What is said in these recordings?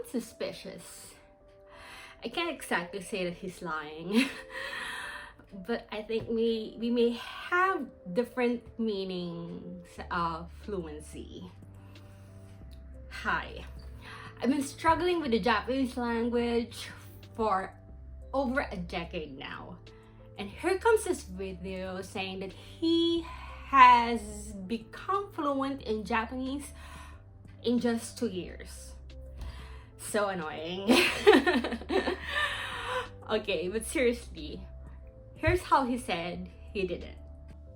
somewhat suspicious. I can't exactly say that he's lying, but I think we may have different meanings of fluency. Hi, I've been struggling with the Japanese language for over a decade now. And here comes this video saying that he has become fluent in Japanese in just 2 years. So annoying. Okay, but seriously, here's how he said he did it.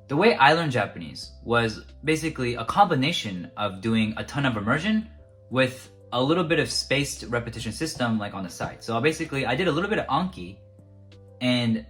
The way I learned Japanese was basically a combination of doing a ton of immersion with a little bit of spaced repetition system like on the side. So basically I did a little bit of Anki and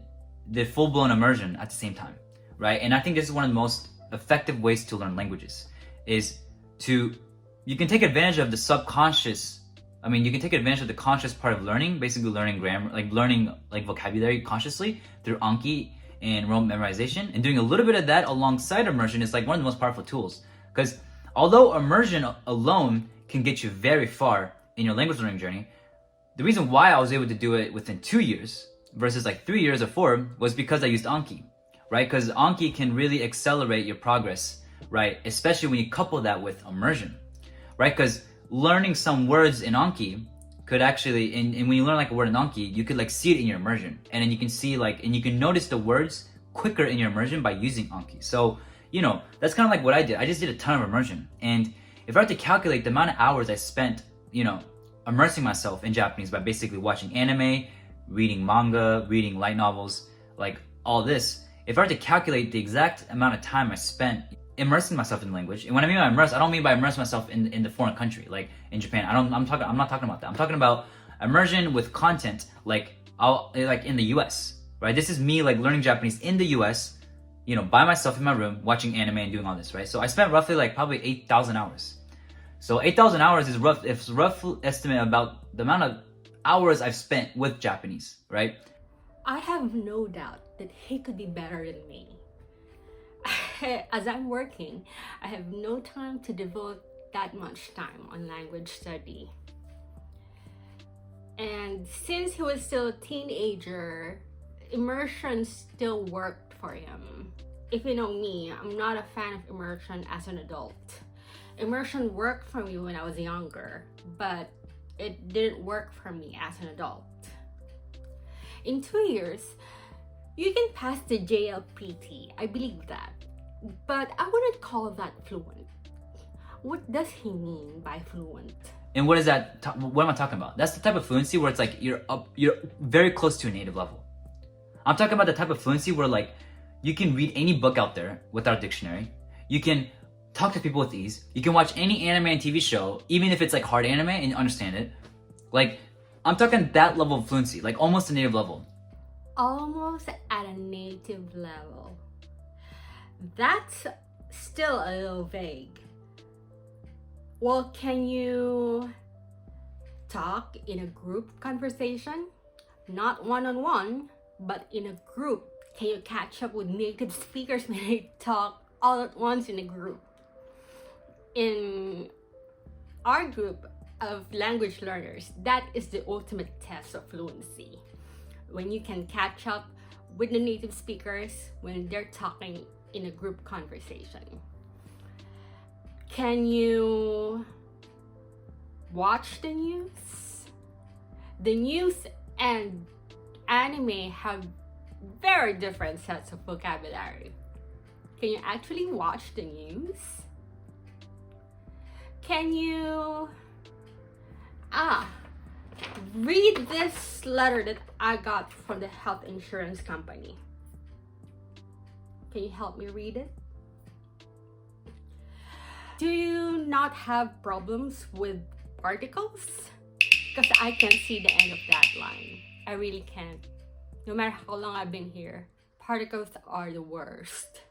did full-blown immersion at the same time, right? And I think this is one of the most effective ways to learn languages is you can take advantage of the subconscious. You can take advantage of the conscious part of learning, basically learning grammar, like learning like vocabulary consciously through Anki and rote memorization. And doing a little bit of that alongside immersion is like one of the most powerful tools. Because although immersion alone can get you very far in your language learning journey, the reason why I was able to do it within 2 years versus like 3 years or 4 was because I used Anki, right? Because Anki can really accelerate your progress, right? Especially when you couple that with immersion, right? Because learning some words in Anki could actually, and when you learn like a word in Anki, you could like see it in your immersion. And then you can see like, and you can notice the words quicker in your immersion by using Anki. So, you know, that's kind of like what I did. I just did a ton of immersion. And if I had to calculate the amount of hours I spent, you know, immersing myself in Japanese by basically watching anime, reading manga, reading light novels, like all this, if I were to calculate the exact amount of time I spent immersing myself in language, and when I mean by immerse, I don't mean by immerse myself in the foreign country, like in Japan. I'm not talking about that. I'm talking about immersion with content, like in the US, right? This is me like learning Japanese in the US, you know, by myself in my room, watching anime and doing all this, right? So I spent roughly like probably 8,000 hours. So 8,000 hours is a rough estimate about the amount of hours I've spent with Japanese, right? I have no doubt that he could be better than me. As I'm working, I have no time to devote that much time on language study. And since he was still a teenager, immersion still worked for him. If you know me, I'm not a fan of immersion as an adult. Immersion worked for me when I was younger, but it didn't work for me as an adult. In 2 years, you can pass the JLPT, I believe that. But I wouldn't call that fluent. What does he mean by fluent? And what is that? What am I talking about? That's the type of fluency where it's like you're very close to a native level. I'm talking about the type of fluency where like you can read any book out there without a dictionary. You can talk to people with ease. You can watch any anime and TV show, even if it's like hard anime, and understand it. Like, I'm talking that level of fluency, like almost a native level. Almost at a native level. That's still a little vague. Well, can you talk in a group conversation? Not one-on-one, but in a group. Can you catch up with native speakers when they talk all at once in a group? In our group of language learners, that is the ultimate test of fluency. When you can catch up with the native speakers when they're talking in a group conversation. Can you watch the news? The news and anime have very different sets of vocabulary. Can you actually watch the news? Can you read this letter that I got from the health insurance company? Can you help me read it? Do you not have problems with particles? Because I can't see the end of that line. I really can't. No matter how long I've been here, particles are the worst.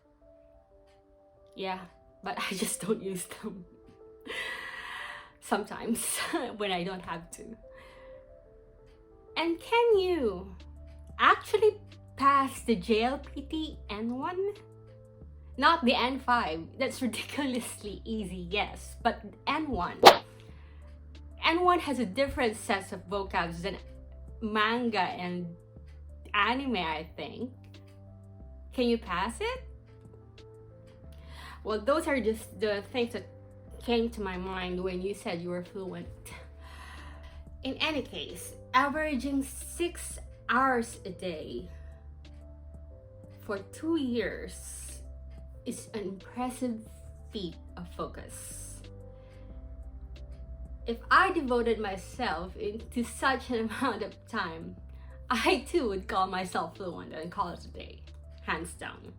Yeah, but I just don't use them. Sometimes when I don't have to. And can you actually pass the JLPT N1? Not the N5, that's ridiculously easy, yes, but N1. N1 has a different set of vocabs than manga and anime, I think. Can you pass it? Well, those are just the things that came to my mind when you said you were fluent. In any case, averaging 6 hours a day for 2 years is an impressive feat of focus. If I devoted myself into such an amount of time, I too would call myself fluent and call it a day, hands down.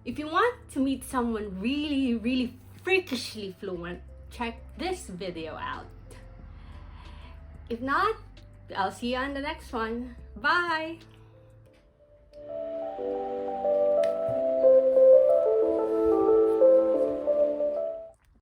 If you want to meet someone really freakishly fluent, check this video out. If not, I'll see you on the next one. Bye!